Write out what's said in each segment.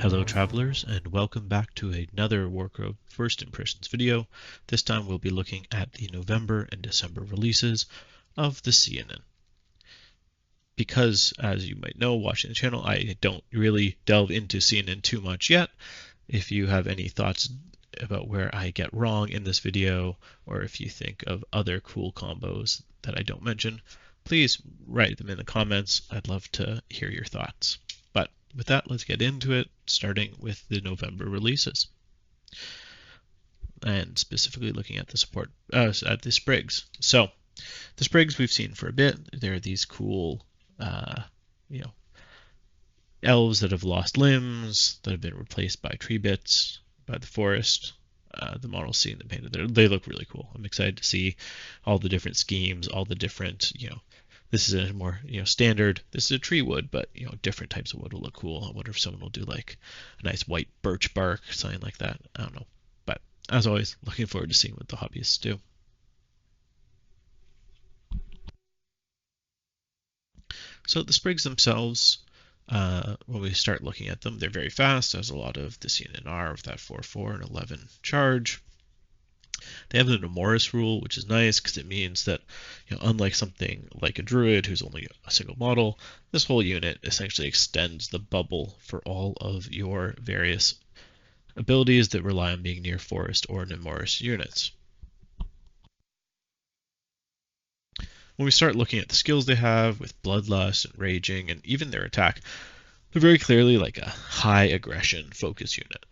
Hello travelers, and welcome back to another Warcrow First Impressions video. This time we'll be looking at the November and December releases of the Syennan. Because, as you might know watching the channel, I don't really delve into Syennan too much yet. If you have any thoughts about where I get wrong in this video, or if you think of other cool combos that I don't mention, please write them in the comments. I'd love to hear your thoughts. But with that, let's get into it, starting with the November releases. And specifically looking at the at the Sprigs. So, the Sprigs we've seen for a bit. They're these cool, elves that have lost limbs, that have been replaced by tree bits, by the forest. The models seen them painted, they look really cool. I'm excited to see all the different schemes, all the different, this is a more, standard, this is a tree wood, but, different types of wood will look cool. I wonder if someone will do like a nice white birch bark, something like that. I don't know. But as always, looking forward to seeing what the hobbyists do. So the Sprigs themselves, when we start looking at them, they're very fast, as a lot of the Syennan are, with that 4/4 and 11 charge. They have the Nemoris rule, which is nice because it means that, unlike something like a druid who's only a single model, this whole unit essentially extends the bubble for all of your various abilities that rely on being near forest or Nemoris units. When we start looking at the skills they have with Bloodlust and Raging and even their attack, they're very clearly like a high aggression focus unit.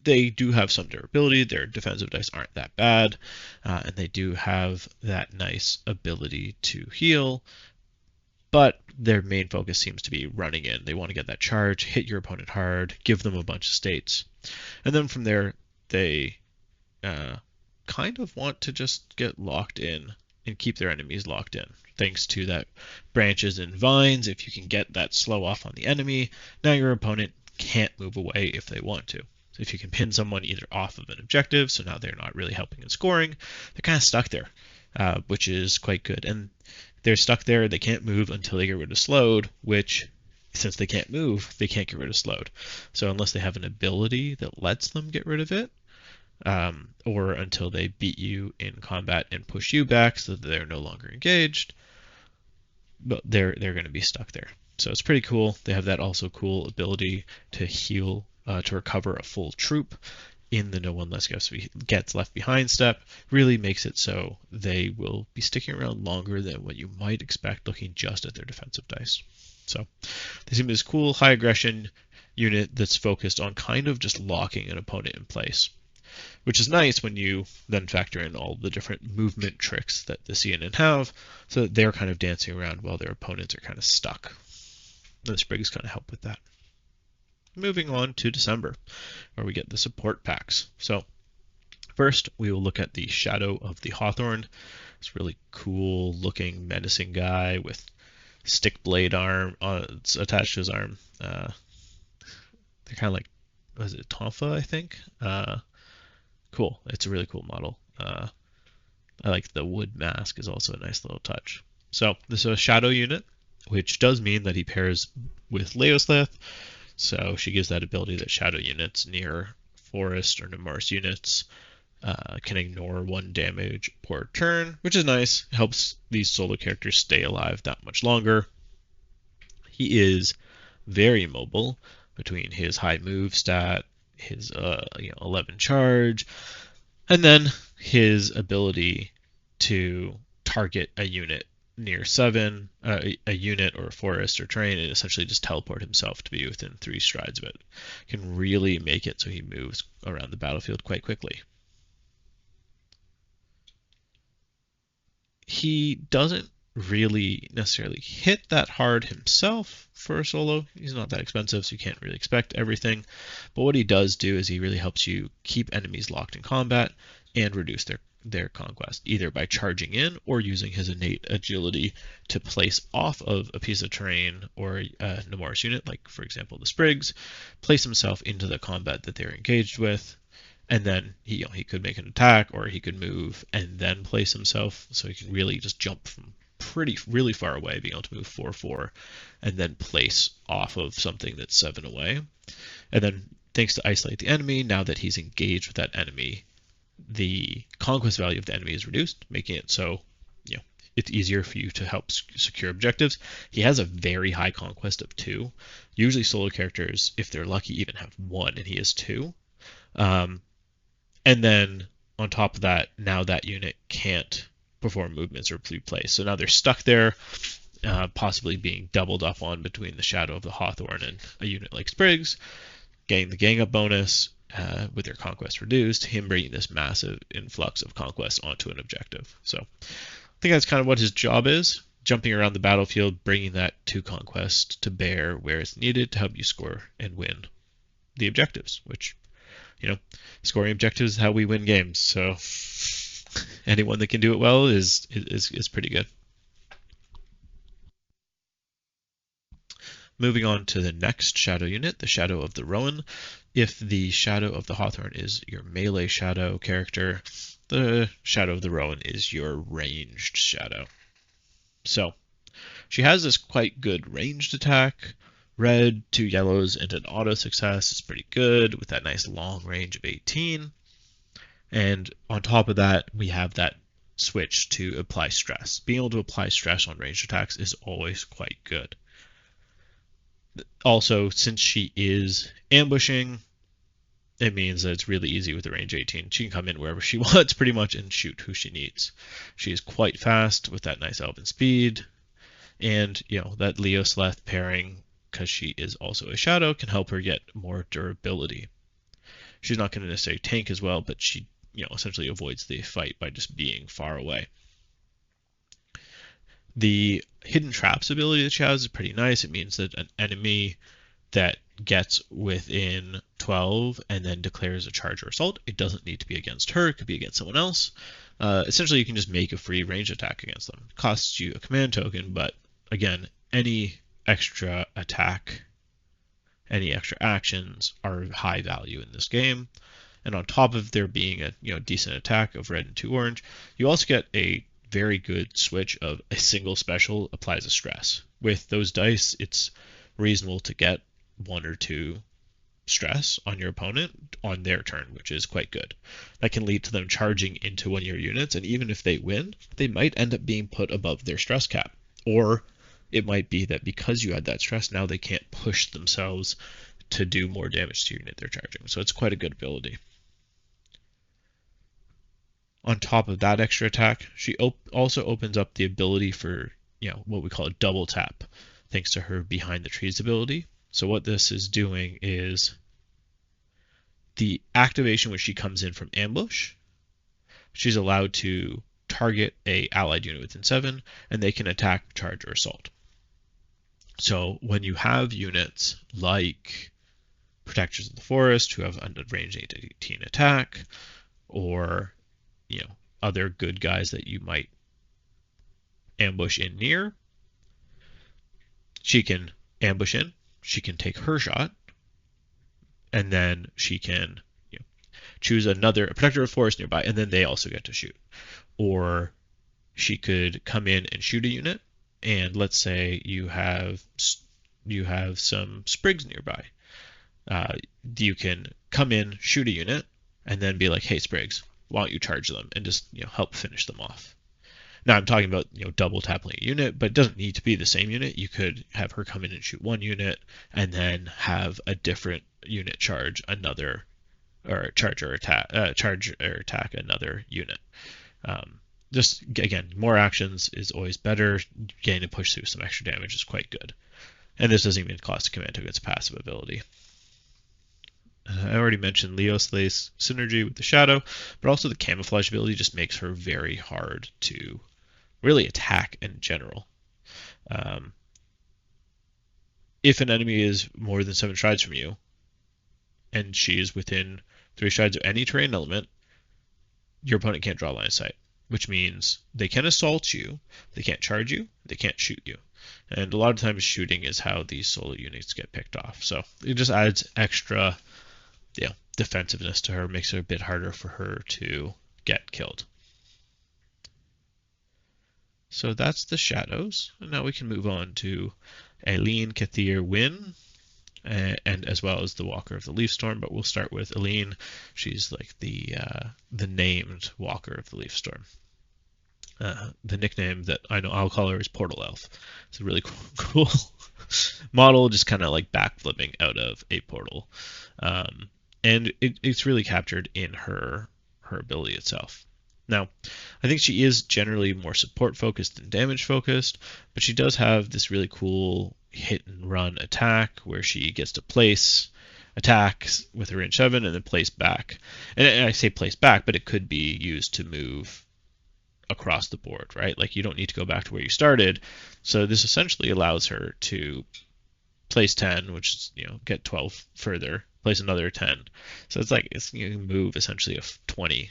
They do have some durability, their defensive dice aren't that bad, and they do have that nice ability to heal, but their main focus seems to be running in. They want to get that charge, hit your opponent hard, give them a bunch of states, and then from there they kind of want to just get locked in and keep their enemies locked in. Thanks to that branches and vines, if you can get that slow off on the enemy, now your opponent can't move away if they want to. So if you can pin someone either off of an objective, so now they're not really helping in scoring, they're kind of stuck there, which is quite good. And they're stuck there, they can't move until they get rid of slowed, which, since they can't move, they can't get rid of slowed. So unless they have an ability that lets them get rid of it, or until they beat you in combat and push you back so that they're no longer engaged, but they're going to be stuck there. So it's pretty cool. They have that also cool ability to heal, to recover a full troop in the no one gets left behind step. Really makes it so they will be sticking around longer than what you might expect looking just at their defensive dice. So they seem this cool high aggression unit that's focused on kind of just locking an opponent in place, which is nice when you then factor in all the different movement tricks that the Syennan have, so that they're kind of dancing around while their opponents are kind of stuck. And the Sprigs kind of help with that. Moving on to December, where we get the support packs. So first, we will look at the Shadow of the Hawthorn. It's really cool looking menacing guy with stick blade arm attached to his arm. They're kind of like, was it Tonfa, I think? Cool. It's a really cool model. I like the wood mask is also a nice little touch. So this is a shadow unit, which does mean that he pairs with Leoslith. So she gives that ability that shadow units near forest or Nemoris units can ignore 1 damage per turn, which is nice. It helps these solo characters stay alive that much longer. He is very mobile between his high move stat, his 11 charge, and then his ability to target a unit near 7, a unit or a forest or terrain, and essentially just teleport himself to be within 3 strides of it. Can really make it so he moves around the battlefield quite quickly. He doesn't really necessarily hit that hard himself for a solo. He's not that expensive, so you can't really expect everything. But what he does do is he really helps you keep enemies locked in combat and reduce their conquest, either by charging in or using his innate agility to place off of a piece of terrain or a Nemoris unit, like for example the Sprigs, place himself into the combat that they're engaged with, and then he could make an attack or he could move and then place himself, so he can really just jump from really far away, being able to move 4/4 and then place off of something that's 7 away. And then thanks to isolate the enemy, now that he's engaged with that enemy, the conquest value of the enemy is reduced, making it so it's easier for you to help secure objectives. He has a very high conquest of 2. Usually solo characters, if they're lucky, even have 1, and he has 2. And then on top of that, now that unit can't perform movements or replace. So now they're stuck there, possibly being doubled up on between the Shadow of the Hawthorn and a unit like Sprigs, getting the gang up bonus with their conquest reduced, him bringing this massive influx of conquest onto an objective. So I think that's kind of what his job is, jumping around the battlefield, bringing that 2 conquest to bear where it's needed to help you score and win the objectives, which, scoring objectives is how we win games. So anyone that can do it well is pretty good. Moving on to the next shadow unit, the Shadow of the Rowan. If the Shadow of the Hawthorn is your melee shadow character, the Shadow of the Rowan is your ranged shadow. So she has this quite good ranged attack. Red, 2 yellows, and an auto success is pretty good with that nice long range of 18. And on top of that, we have that switch to apply stress. Being able to apply stress on ranged attacks is always quite good. Also, since she is ambushing, it means that it's really easy with the range 18. She can come in wherever she wants pretty much and shoot who she needs. She is quite fast with that nice elven speed. And, that Leo Celeste pairing, because she is also a shadow, can help her get more durability. She's not going to necessarily tank as well, but she, essentially avoids the fight by just being far away. The hidden traps ability that she has is pretty nice. It means that an enemy that gets within 12 and then declares a charge or assault, it doesn't need to be against her, it could be against someone else. Essentially, you can just make a free range attack against them. It costs you a command token, but again, any extra attack, any extra actions are high value in this game. And on top of there being a decent attack of red and 2 orange, you also get a very good switch of a single special applies a stress. With those dice, it's reasonable to get 1 or 2 stress on your opponent on their turn, which is quite good. That can lead to them charging into one of your units, and even if they win, they might end up being put above their stress cap. Or it might be that because you had that stress, now they can't push themselves to do more damage to your unit they're charging. So it's quite a good ability. On top of that extra attack, she also opens up the ability for, what we call a double tap, thanks to her Behind the Trees ability. So what this is doing is the activation when she comes in from ambush, she's allowed to target a allied unit within 7, and they can attack, charge, or assault. So when you have units like Protectors of the Forest who have under range 18 attack, or other good guys that you might ambush in near, she can ambush in, she can take her shot, and then she can choose a Protector of the Forest nearby, and then they also get to shoot. Or she could come in and shoot a unit, and let's say you have some Sprigs nearby. You can come in, shoot a unit, and then be like, hey Sprigs, why don't you charge them and just help finish them off. Now I'm talking about double tapping a unit, but it doesn't need to be the same unit. You could have her come in and shoot one unit, and then have a different unit charge another, or charge or attack another unit. Just again, more actions is always better. Getting to push through some extra damage is quite good, and this doesn't even cost a command token. It's a passive ability. I already mentioned Leo Slay's synergy with the Shadow, but also the camouflage ability just makes her very hard to really attack in general. If an enemy is more than 7 strides from you, and she is within 3 strides of any terrain element, your opponent can't draw line of sight, which means they can assault you, they can't charge you, they can't shoot you. And a lot of times shooting is how these solo units get picked off. So it just adds extra defensiveness to her, makes it a bit harder for her to get killed. So that's the shadows. And now we can move on to Aileen, Cethir, Wynn, and as well as the Walker of the Leaf Storm. But we'll start with Aileen. She's like the named Walker of the Leaf Storm. The nickname that I know I'll call her is Portal Elf. It's a really cool model, just kind of like backflipping out of a portal, and it's really captured in her ability itself. Now, I think she is generally more support focused than damage focused, but she does have this really cool hit and run attack where she gets to place attacks with her range 7 and then place back. And I say place back, but it could be used to move across the board, right? Like you don't need to go back to where you started. So this essentially allows her to place 10, which is, get 12 further, place another 10. So it's like you can move essentially a 20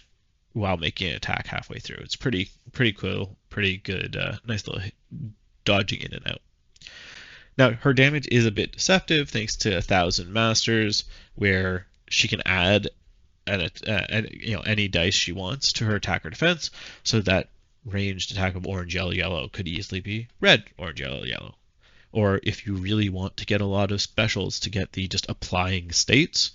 while making an attack halfway through. It's pretty cool, pretty good, nice little dodging in and out. Now her damage is a bit deceptive thanks to 1,000 masters, where she can add any dice she wants to her attack or defense, so that ranged attack of orange, yellow, yellow could easily be red, orange, yellow, yellow. Or if you really want to get a lot of specials to get the just applying states,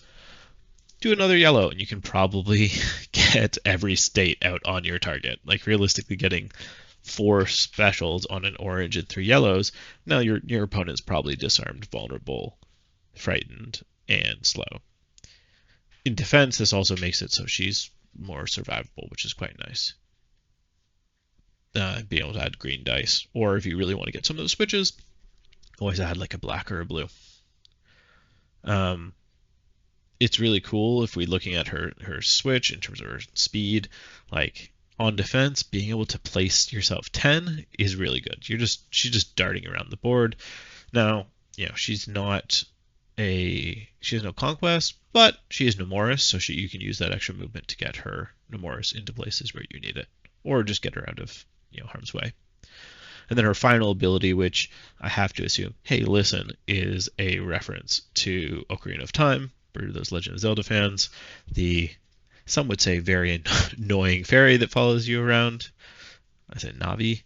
do another yellow and you can probably get every state out on your target. Like realistically getting 4 specials on an orange and 3 yellows, now your opponent's probably disarmed, vulnerable, frightened, and slow. In defense, this also makes it so she's more survivable, which is quite nice. Being able to add green dice, or if you really want to get some of those switches, always add like a black or a blue. It's really cool if we're looking at her switch in terms of her speed. Like on defense, being able to place yourself 10 is really good. She's just darting around the board. Now, she's not she has no conquest, but she is Nemoris, so you can use that extra movement to get her Nemoris into places where you need it, or just get her out of harm's way. And then her final ability, which I have to assume, hey, listen, is a reference to Ocarina of Time for those Legend of Zelda fans. Some would say very annoying fairy that follows you around. I said Navi.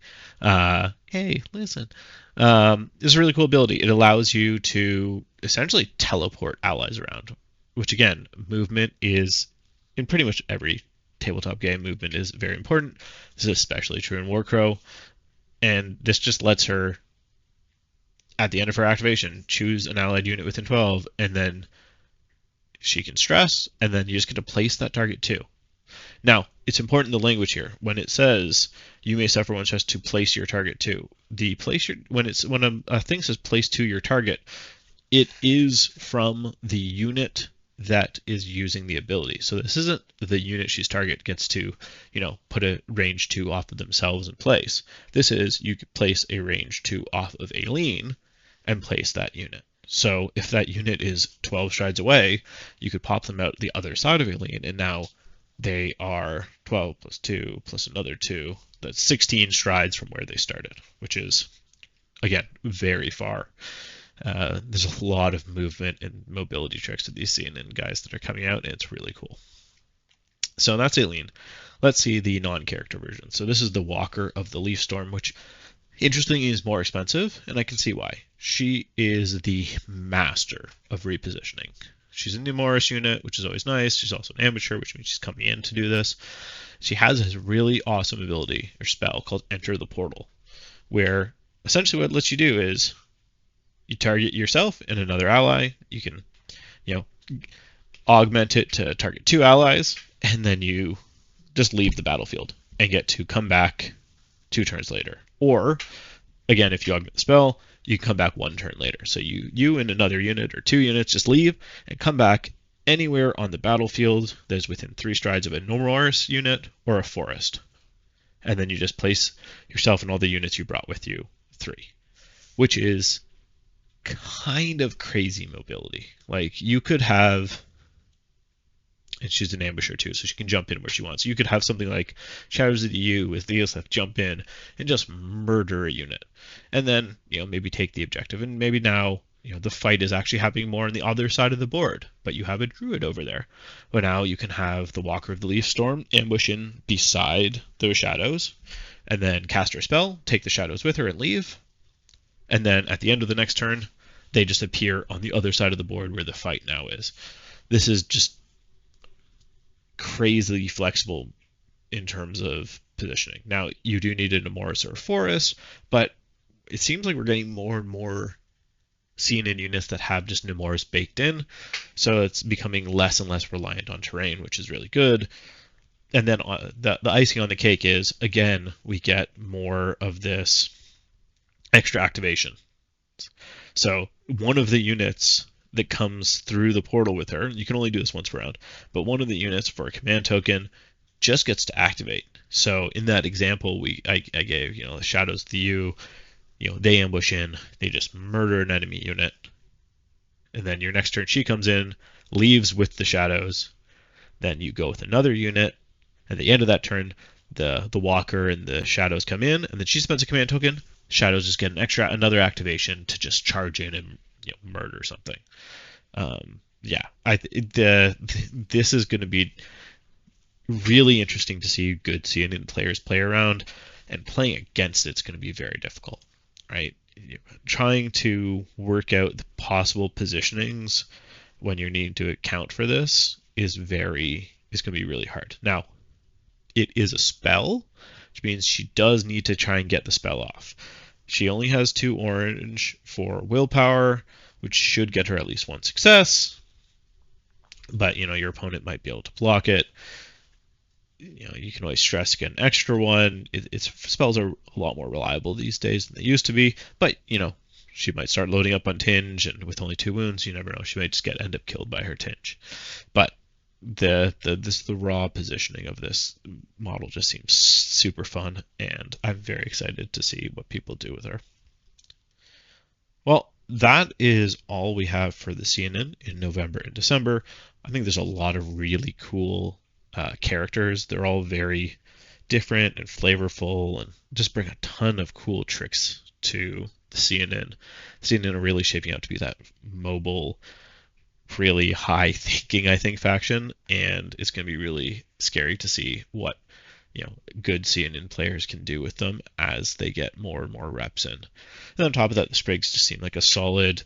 Hey, listen. It's a really cool ability. It allows you to essentially teleport allies around, which again, movement is, in pretty much every tabletop game, movement is very important. This is especially true in Warcrow. And this just lets her, at the end of her activation, choose an allied unit within 12, and then she can stress, and then you just get to place that target too. Now, it's important the language here. When it says you may suffer 1 stress to place your target to, when a thing says place to your target, it is from the unit that is using the ability. So this isn't the unit she's target gets to, put a range 2 off of themselves and place. This is you could place a range 2 off of Aileen and place that unit. So if that unit is 12 strides away, you could pop them out the other side of Aileen, and now they are 12 plus 2 plus another 2. That's 16 strides from where they started, which is, again, very far. There's a lot of movement and mobility tricks to these Syennan guys that are coming out, and it's really cool. So that's Aileen. Let's see the non-character version. So this is the Walker of the Leaf Storm, which, interestingly, is more expensive, and I can see why. She is the master of repositioning. She's a Nemoris unit, which is always nice. She's also an amateur, which means she's coming in to do this. She has this really awesome ability or spell called Enter the Portal, where essentially what it lets you do is you target yourself and another ally. You can, augment it to target 2 allies, and then you just leave the battlefield and get to come back 2 turns later. Or, again, if you augment the spell, you can come back 1 turn later. So you and another unit or 2 units just leave and come back anywhere on the battlefield that is within 3 strides of a Nemoris unit or a forest. And then you just place yourself and all the units you brought with you 3, which is kind of crazy mobility. Like you could have, and she's an ambusher too, so she can jump in where she wants. You could have something like Shadows of the U with Theosleth jump in and just murder a unit, and then maybe take the objective, and maybe now the fight is actually happening more on the other side of the board, but you have a druid over there. But now you can have the Walker of the Leaf Storm ambush in beside those shadows, and then cast her spell, take the shadows with her, and leave. And then at the end of the next turn, they just appear on the other side of the board where the fight now is. This is just crazily flexible in terms of positioning. Now, you do need a Nemoris or a Forest, but it seems like we're getting more and more Syennan units that have just Nemoris baked in, so it's becoming less and less reliant on terrain, which is really good. And then the icing on the cake is, again, we get more of this extra activation. So one of the units that comes through the portal with her, you can only do this once per round, but one of the units for a command token just gets to activate. So in that example I gave, the shadows to you, they ambush in, they just murder an enemy unit, and then your next turn she comes in, leaves with the shadows, then you go with another unit. At the end of that turn, the walker and the shadows come in, and then she spends a command token. Shadows just get another activation to just charge in and murder something. This is going to be really interesting to see good Syennan players play around, and playing against it's going to be very difficult, right? Trying to work out the possible positionings when you're needing to account for this is going to be really hard. Now, it is a spell, which means she does need to try and get the spell off. She only has 2 orange for willpower, which should get her at least 1 success. But, your opponent might be able to block it. You can always stress to get an extra one. Its spells are a lot more reliable these days than they used to be. But, she might start loading up on Tinge, and with only 2 wounds, you never know. She might just end up killed by her Tinge. But the raw positioning of this model just seems super fun, and I'm very excited to see what people do with her. Well, that is all we have for the Syennan in November and December. I think there's a lot of really cool characters. They're all very different and flavorful, and just bring a ton of cool tricks to the Syennan. Syennan are really shaping out to be that mobile, really high thinking, I think, faction, and it's going to be really scary to see what good Syennan players can do with them as they get more and more reps in. And on top of that, the Sprigs just seem like a solid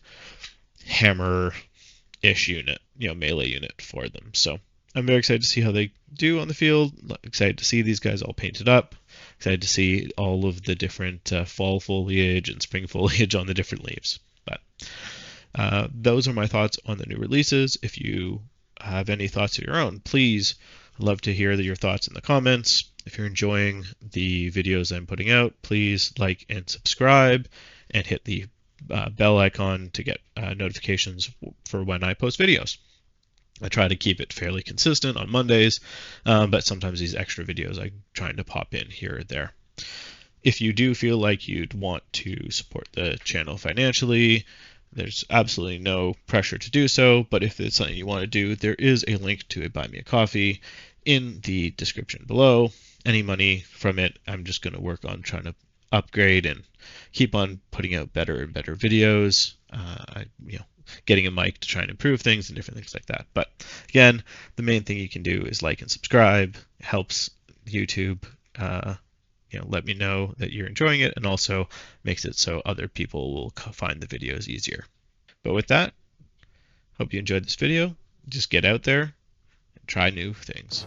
hammer-ish unit, melee unit for them. So I'm very excited to see how they do on the field. Excited to see these guys all painted up. Excited to see all of the different fall foliage and spring foliage on the different leaves. But those are my thoughts on the new releases. If you have any thoughts of your own, please, I'd love to hear your thoughts in the comments. If you're enjoying the videos I'm putting out, please like and subscribe, and hit the bell icon to get notifications for when I post videos. I try to keep it fairly consistent on Mondays, but sometimes these extra videos I'm trying to pop in here or there. If you do feel like you'd want to support the channel financially, there's absolutely no pressure to do so, but if it's something you want to do, there is a link to a Buy Me a Coffee in the description below. Any money from it, I'm just going to work on trying to upgrade and keep on putting out better and better videos. Getting a mic to try and improve things and different things like that. But again, the main thing you can do is like and subscribe. It helps YouTube let me know that you're enjoying it, and also makes it so other people will find the videos easier. But with that, hope you enjoyed this video. Just get out there and try new things.